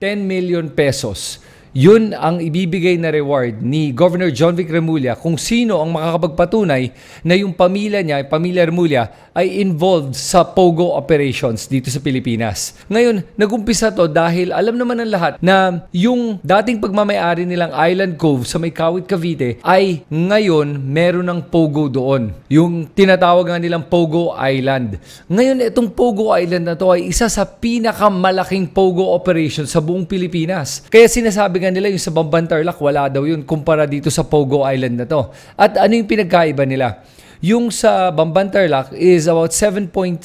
10 million pesos. Yun ang ibibigay na reward ni Governor John Vic Remulla kung sino ang makakapagpatunay na yung pamilya niya, pamilya Remulla, ay involved sa POGO operations dito sa Pilipinas. Ngayon, nagumpisa to dahil alam naman ng lahat na yung dating pagmamayari nilang Island Cove sa may Kawit, Cavite ay ngayon meron ng POGO doon. Yung tinatawag nga nilang POGO Island. Ngayon, itong POGO Island na to ay isa sa pinakamalaking POGO operation sa buong Pilipinas. Kaya sinasabi nga nila yung sa Bamban-Tarlac, wala daw yun kumpara dito sa POGO Island na to. At ano yung pinagkaiba nila? Yung sa Bamban-Tarlac is about 7.6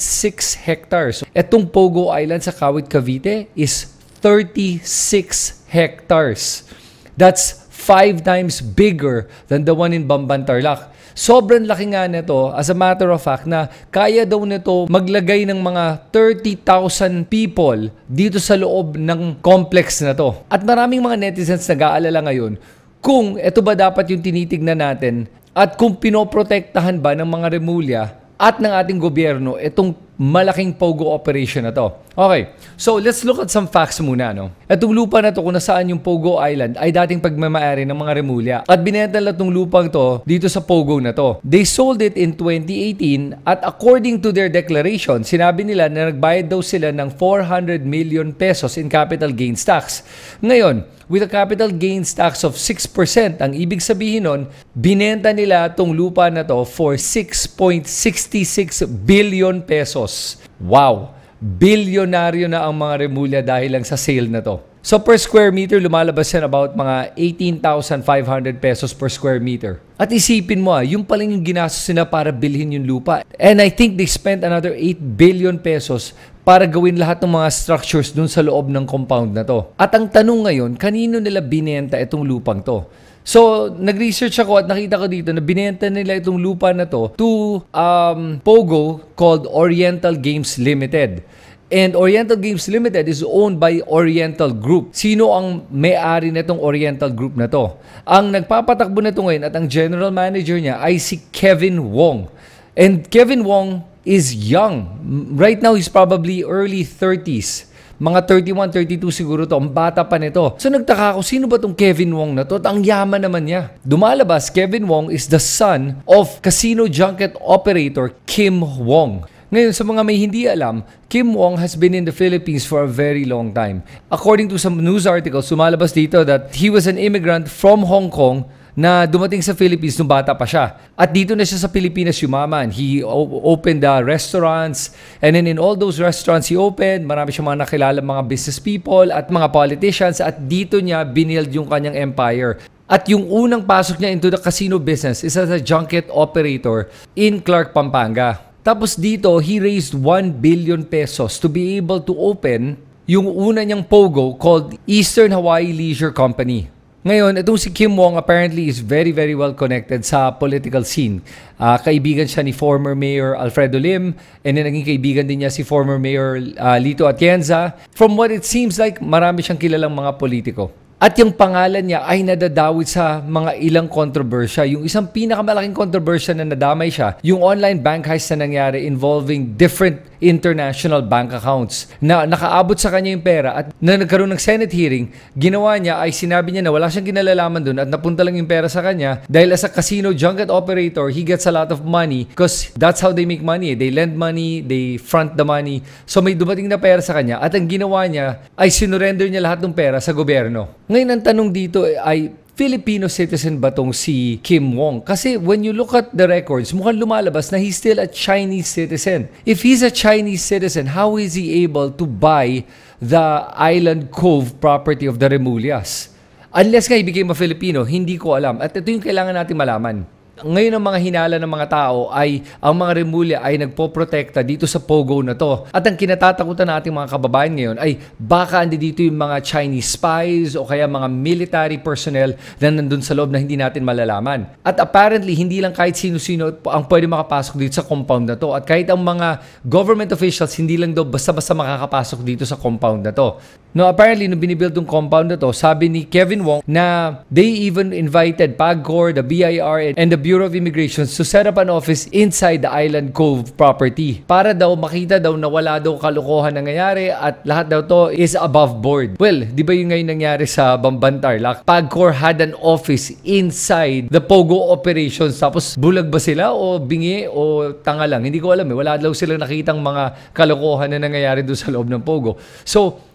hectares. Etong POGO Island sa Kawit, Cavite is 36 hectares. That's 5 times bigger than the one in Bamban-Tarlac. Sobrang laki nga nito, as a matter of fact, na kaya daw nito maglagay ng mga 30,000 people dito sa loob ng complex na to. At maraming mga netizens nag-aalala ngayon kung ito ba dapat yung tinitignan natin at kung pinoprotektahan ba ng mga Remulla at ng ating gobyerno itong malaking POGO operation na to. Okay, so let's look at some facts muna. Itong lupa na to kung nasaan yung POGO Island ay dating pagmamayari ng mga Remulla. At binenta nila itong lupang to dito sa POGO na to. They sold it in 2018 at according to their declaration, sinabi nila na nagbayad daw sila ng 400 million pesos in capital gains tax. Ngayon, with a capital gains tax of 6%, ang ibig sabihin nun, binenta nila itong lupa na to for 6.66 billion pesos. Wow! Bilyonaryo na ang mga Remulla dahil lang sa sale na to. So per square meter, lumalabas yan about mga 18,500 pesos per square meter. At isipin mo, yung palang yung ginastos nila para bilhin yung lupa. And I think they spent another 8 billion pesos para gawin lahat ng mga structures dun sa loob ng compound na to. At ang tanong ngayon, kanino nila binenta itong lupang to? So, nag-research ako at nakita ko dito na binenta nila itong lupa na to to POGO called Oriental Games Limited. And Oriental Games Limited is owned by Oriental Group. Sino ang may-ari na itong Oriental Group na to? Ang nagpapatakbo na ito ngayon at ang general manager niya ay si Kevin Wong. And Kevin Wong is young. Right now, he's probably early 30s. Mga 31, 32 siguro to. Ang bata pa nito. So nagtaka ako, sino ba tong Kevin Wong na to? At ang yaman naman niya. Dumalabas, Kevin Wong is the son of casino junket operator Kim Wong. Ngayon, sa mga may hindi alam, Kim Wong has been in the Philippines for a very long time. According to some news articles, sumalabas dito that he was an immigrant from Hong Kong na dumating sa Philippines nung bata pa siya. At dito na siya sa Pilipinas yumaman. He opened restaurants, and then in all those restaurants he opened, marami siyang mga nakilala mga business people at mga politicians, at dito niya binild yung kanyang empire. At yung unang pasok niya into the casino business is as a junket operator in Clark, Pampanga. Tapos dito, he raised 1 billion pesos to be able to open yung una niyang POGO called Eastern Hawaii Leisure Company. Ngayon, itong si Kim Wong apparently is very, very well connected sa political scene. Kaibigan siya ni former Mayor Alfredo Lim, and then naging kaibigan din niya si former Mayor Lito Atienza. From what it seems like, marami siyang kilalang mga politiko. At yung pangalan niya ay nadadawit sa mga ilang kontrobersya. Yung isang pinakamalaking kontrobersya na nadamay siya, yung online bank heist na nangyari involving different international bank accounts. Na nakaabot sa kanya yung pera at na nagkaroon ng Senate hearing, ginawa niya ay sinabi niya na wala siyang kinalalaman dun at napunta lang yung pera sa kanya dahil as a casino junket operator, he gets a lot of money because that's how they make money. They lend money, they front the money. So may dumating na pera sa kanya at ang ginawa niya ay sinurrender niya lahat ng pera sa gobyerno. Ngayon, ang tanong dito ay, Filipino citizen ba tong si Kim Wong? Kasi when you look at the records, mukhang lumalabas na he's still a Chinese citizen. If he's a Chinese citizen, how is he able to buy the Island Cove property of the Remullas? Unless nga he became a Filipino, hindi ko alam. At ito yung kailangan natin malaman. Ngayon ang mga hinala ng mga tao ay ang mga Remulla ay nagpoprotekta dito sa POGO na to. At ang kinatatakutan nating mga kababayan ngayon ay baka andi dito yung mga Chinese spies o kaya mga military personnel na nandun sa loob na hindi natin malalaman. At apparently, hindi lang kahit sino-sino ang pwede makapasok dito sa compound na to. At kahit ang mga government officials, hindi lang daw basta-basta makakapasok dito sa compound na to. No, apparently, nung binibuild yung compound na to, sabi ni Kevin Wong na they even invited PAGCOR, the BIR, and the Bureau of Immigration to set up an office inside the Island Cove property para daw makita daw na wala daw kalokohan nangyayari at lahat daw to is above board. Well, di ba yung ngayon nangyari sa Bamban Tarlac? PAGCOR had an office inside the POGO operations. Tapos bulag ba sila o bingi o tanga lang? Hindi ko alam eh. Wala daw silang nakitang mga kalokohan na nangyayari doon sa loob ng POGO. So,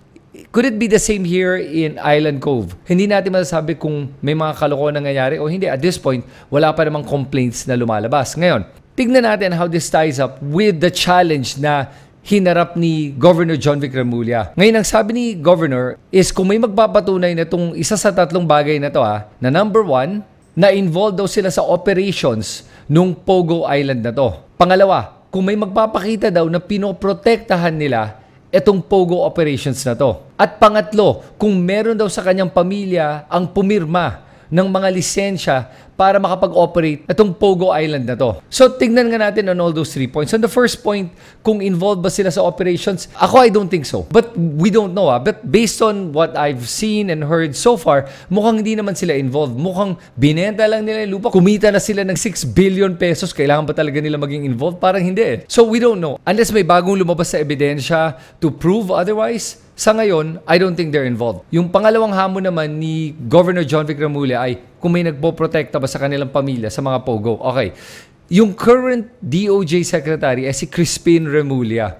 could it be the same here in Island Cove? Hindi natin masasabi kung may mga kalokohan nangyayari o hindi. At this point, wala pa namang complaints na lumalabas. Ngayon, tignan natin how this ties up with the challenge na hinarap ni Governor John Vic Remulla. Ngayon, ang sabi ni Governor is kung may magpapatunay na itong isa sa tatlong bagay na to na number one, na involved daw sila sa operations nung Pogo Island na to. Pangalawa, kung may magpapakita daw na pinoprotektahan nila itong POGO operations na to. At pangatlo, kung meron daw sa kanyang pamilya ang pumirma ng mga lisensya para makapag-operate itong POGO Island na to. So, tignan nga natin on all those 3 points. On the first point, kung involved ba sila sa operations, ako I don't think so. But we don't know. But based on what I've seen and heard so far, mukhang hindi naman sila involved. Mukhang binenta lang nila yung lupa. Kumita na sila ng 6 billion pesos. Kailangan ba talaga nila maging involved? Parang hindi. So, we don't know. Unless may bagong lumabas sa ebidensya to prove otherwise, sa ngayon, I don't think they're involved. Yung pangalawang hamon naman ni Governor John Vic Remulla ay kung may nagpoprotekta ba sa kanilang pamilya sa mga POGO. Okay. Yung current DOJ Secretary ay si Crispin Remulla.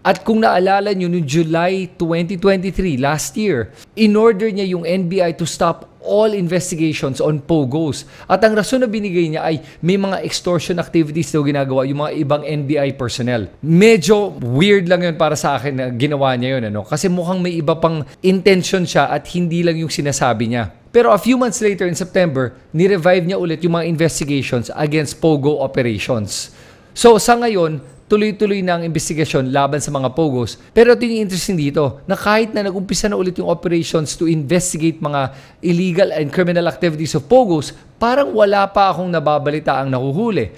At kung naalala nyo, noong July 2023, last year, in-order niya yung NBI to stop all investigations on POGOs. At ang rason na binigay niya ay may mga extortion activities daw ginagawa yung mga ibang NBI personnel. Medyo weird lang yun para sa akin na ginawa niya yun. Kasi mukhang may iba pang intention siya at hindi lang yung sinasabi niya. Pero a few months later in September, ni-revive niya ulit yung mga investigations against POGO operations. So sa ngayon, tuloy-tuloy na ang investigasyon laban sa mga POGOs. Pero ito yung interesting dito, na kahit na nag-umpisa na ulit yung operations to investigate mga illegal and criminal activities of POGOs, parang wala pa akong nababalita ang nahuhuli.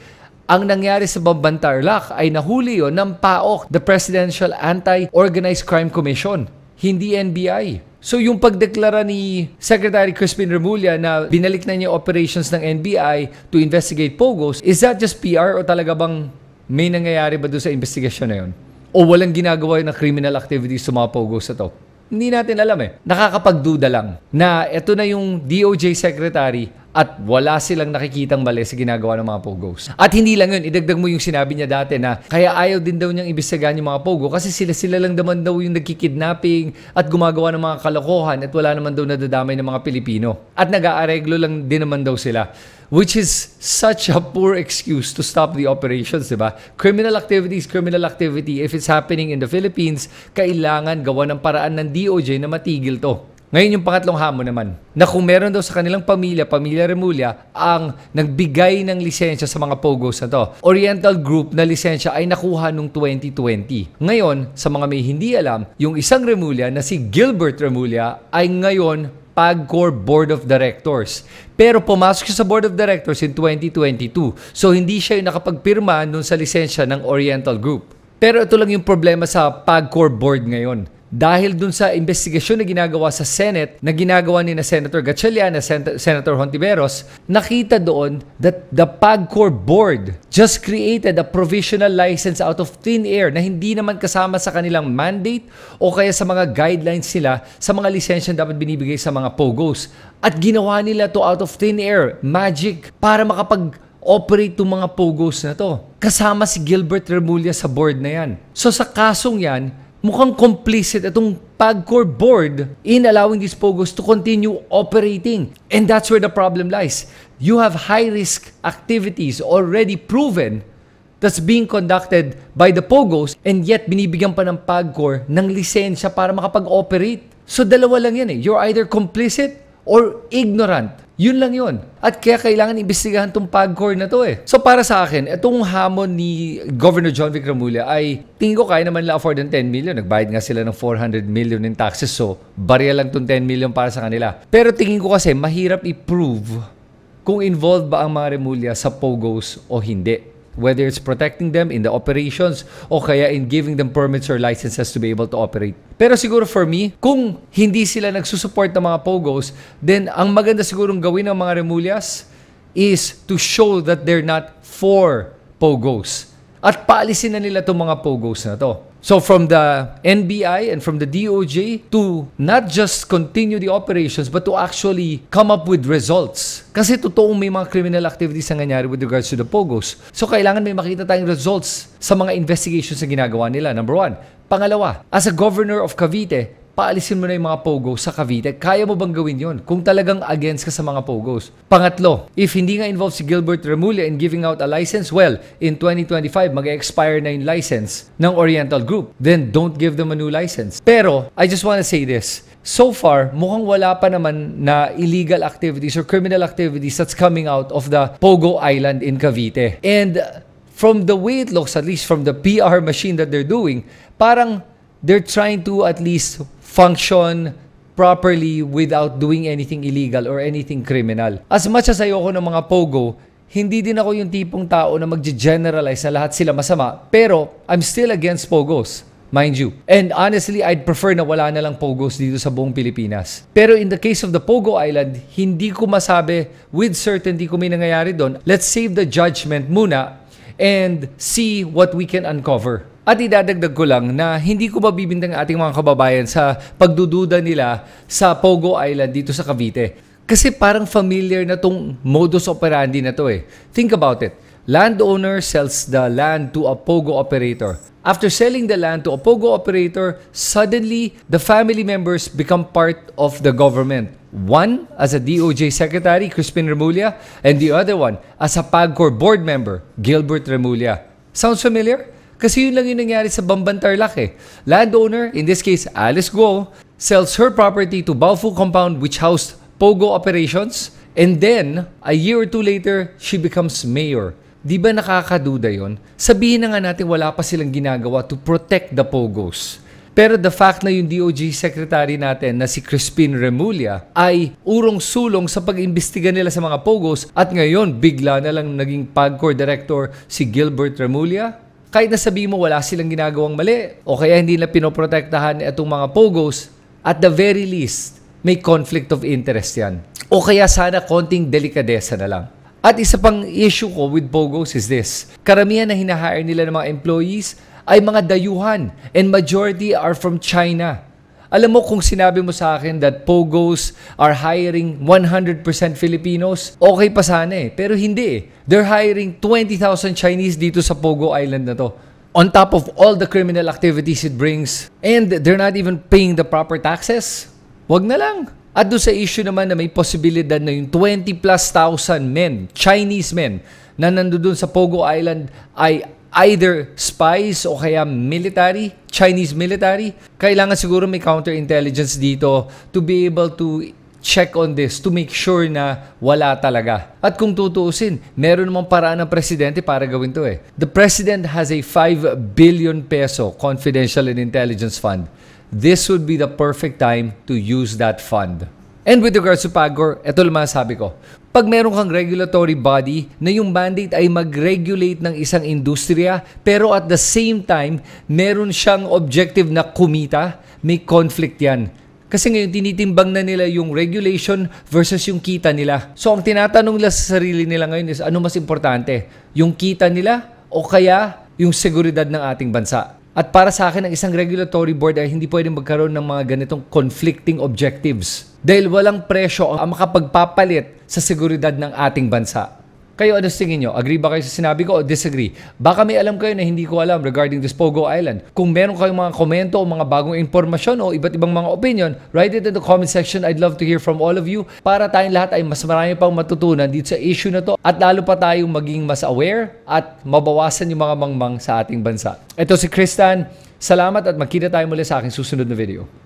Ang nangyari sa Bamban Tarlac ay nahuli yon ng PAOC, the Presidential Anti-Organized Crime Commission, hindi NBI. So yung pagdeklara ni Secretary Crispin Remulla na binalik na niya operations ng NBI to investigate POGOs, is that just PR o talaga bang may nangyayari ba doon sa investigasyon na yun? O walang ginagawa na criminal activities sa mga POGOs na to? Hindi natin alam eh. Nakakapagduda lang na ito na yung DOJ Secretary at wala silang nakikitang mali sa ginagawa ng mga POGOs. At hindi lang yun, idagdag mo yung sinabi niya dati na kaya ayaw din daw niyang imbestigahan yung mga POGO kasi sila lang naman daw yung nagkikidnapping at gumagawa ng mga kalokohan at wala naman daw nadadamay ng mga Pilipino. At nag-aareglo lang din naman daw sila. Which is such a poor excuse to stop the operations, diba? Criminal activity is criminal activity. If it's happening in the Philippines, kailangan gawa ng paraan ng DOJ na matigil to. Ngayon yung pangatlong hamon naman, na kung meron daw sa kanilang pamilya Remulla, ang nagbigay ng lisensya sa mga POGOs na to. Oriental Group na lisensya ay nakuha noong 2020. Ngayon, sa mga may hindi alam, yung isang Remulla na si Gilbert Remulla ay ngayon PAGCOR Board of Directors. Pero pumasok siya sa Board of Directors in 2022. So hindi siya yung nakapagpirma nun sa lisensya ng Oriental Group. Pero ito lang yung problema sa PAGCOR Board ngayon. Dahil dun sa investigasyon na ginagawa sa Senate, na ginagawa ni na Senator Gatchalian, na Senator Hontiveros, nakita doon that the PAGCOR Board just created a provisional license out of thin air na hindi naman kasama sa kanilang mandate o kaya sa mga guidelines nila sa mga lisensya dapat binibigay sa mga POGOs. At ginawa nila to out of thin air, magic, para makapag-operate itong mga POGOs na to. Kasama si Gilbert Remulla sa board na yan. So sa kasong yan, mukhang complicit itong PAGCOR Board in allowing these POGOs to continue operating. And that's where the problem lies. You have high-risk activities already proven that's being conducted by the POGOs and yet binibigyan pa ng PAGCOR ng lisensya para makapag-operate. So dalawa lang yan eh. You're either complicit or ignorant. Yun lang yun. At kaya kailangan imbestigahan tong PAGCOR na to eh. So para sa akin, itong hamon ni Governor John Vic Remulla ay tingin ko kaya naman nila afford ng 10 million. Nagbayad nga sila ng 400 million in taxes. So barya lang tong 10 million para sa kanila. Pero tingin ko kasi mahirap i-prove kung involved ba ang mga Remulla sa POGOs o hindi. Whether it's protecting them in the operations o kaya in giving them permits or licenses to be able to operate. Pero siguro for me, kung hindi sila nagsusupport ng mga POGOs, then ang maganda sigurong gawin ng mga Remullas is to show that they're not for POGOs. At paalisin na nila itong mga POGOs na to. So from the NBI and from the DOJ to not just continue the operations but to actually come up with results. Kasi totoong may mga criminal activities na nangyari with regards to the POGOs. So kailangan may makita tayong results sa mga investigations na ginagawa nila. Number one. Pangalawa, as a governor of Cavite, paalisin mo na yung mga POGOs sa Cavite. Kaya mo bang gawin yon kung talagang against ka sa mga POGOs? Pangatlo, if hindi nga involved si Gilbert Remulla in giving out a license, well, in 2025, mag-expire na yung license ng Oriental Group. Then, don't give them a new license. Pero, I just want to say this. So far, mukhang wala pa naman na illegal activities or criminal activities that's coming out of the Pogo Island in Cavite. And from the way it looks, at least from the PR machine that they're doing, parang they're trying to at least function properly without doing anything illegal or anything criminal. As much as ayoko ng mga POGO, hindi din ako yung tipong tao na mag-generalize na lahat sila masama. Pero, I'm still against POGOs, mind you. And honestly, I'd prefer na wala na lang POGOs dito sa buong Pilipinas. Pero in the case of the Pogo Island, hindi ko masabi with certainty kung may nangyayari doon. Let's save the judgment muna and see what we can uncover. At idadagdag ko lang na hindi ko mabibintang ating mga kababayan sa pagdududa nila sa Pogo Island dito sa Cavite. Kasi parang familiar na tong modus operandi na to eh. Think about it. Landowner sells the land to a Pogo operator. After selling the land to a Pogo operator, suddenly the family members become part of the government. One as a DOJ secretary, Crispin Remulla, and the other one as a PAGCOR board member, Gilbert Remulla. Sounds familiar? Kasi yun lang yung nangyari sa Bamban Tarlac eh. Landowner, in this case Alice Guo, sells her property to Baofu Compound which housed Pogo operations, and then a year or two later, she becomes mayor. Di ba nakakaduda yun? Sabihin na nga natin wala pa silang ginagawa to protect the Pogos. Pero the fact na yung DOJ secretary natin na si Crispin Remulla ay urong-sulong sa pag-imbestiga nila sa mga Pogos at ngayon bigla na lang naging PAGCOR director si Gilbert Remulla, kahit na sabihin mo wala silang ginagawang mali o kaya hindi na pinoprotektahan itong mga POGOs, at the very least, may conflict of interest yan. O kaya sana konting delikadesa na lang. At isa pang issue ko with POGOs is this. Karamihan na hinahire nila ng mga employees ay mga dayuhan and majority are from China. Alam mo kung sinabi mo sa akin that POGOs are hiring 100% Filipinos, okay pa sana eh. Pero hindi eh. They're hiring 20,000 Chinese dito sa Pogo Island na to. On top of all the criminal activities it brings. And they're not even paying the proper taxes. Wag na lang. At doon sa issue naman na may posibilidad na yung 20+ thousand men, Chinese men, na nandoon sa Pogo Island ay either spies o kaya military, Chinese military. Kailangan siguro may counterintelligence dito to be able to check on this, to make sure na wala talaga. At kung tutuusin, meron namang paraan ng presidente para gawin to eh. The president has a 5 billion peso confidential and intelligence fund. This would be the perfect time to use that fund. And with regards to PAGCOR, ito lang masasabi ko. Pag meron kang regulatory body na yung mandate ay mag-regulate ng isang industriya, pero at the same time, meron siyang objective na kumita, may conflict yan. Kasi ngayon, tinitimbang na nila yung regulation versus yung kita nila. So, ang tinatanong nila sa sarili nila ngayon is, ano mas importante? Yung kita nila o kaya yung seguridad ng ating bansa? At para sa akin, ang isang regulatory board ay hindi pwedeng magkaroon ng mga ganitong conflicting objectives. Dahil walang presyo ang makapagpapalit sa seguridad ng ating bansa. Kayo, ano tingin nyo? Agree ba kayo sa sinabi ko o disagree? Baka may alam kayo na hindi ko alam regarding this Pogo Island. Kung meron kayong mga komento o mga bagong impormasyon o iba't ibang mga opinion, write it in the comment section. I'd love to hear from all of you para tayong lahat ay mas marami pang matutunan dito sa issue na to at lalo pa tayong maging mas aware at mabawasan yung mga mangmang sa ating bansa. Ito si Kristan. Salamat at magkita tayo muli sa aking susunod na video.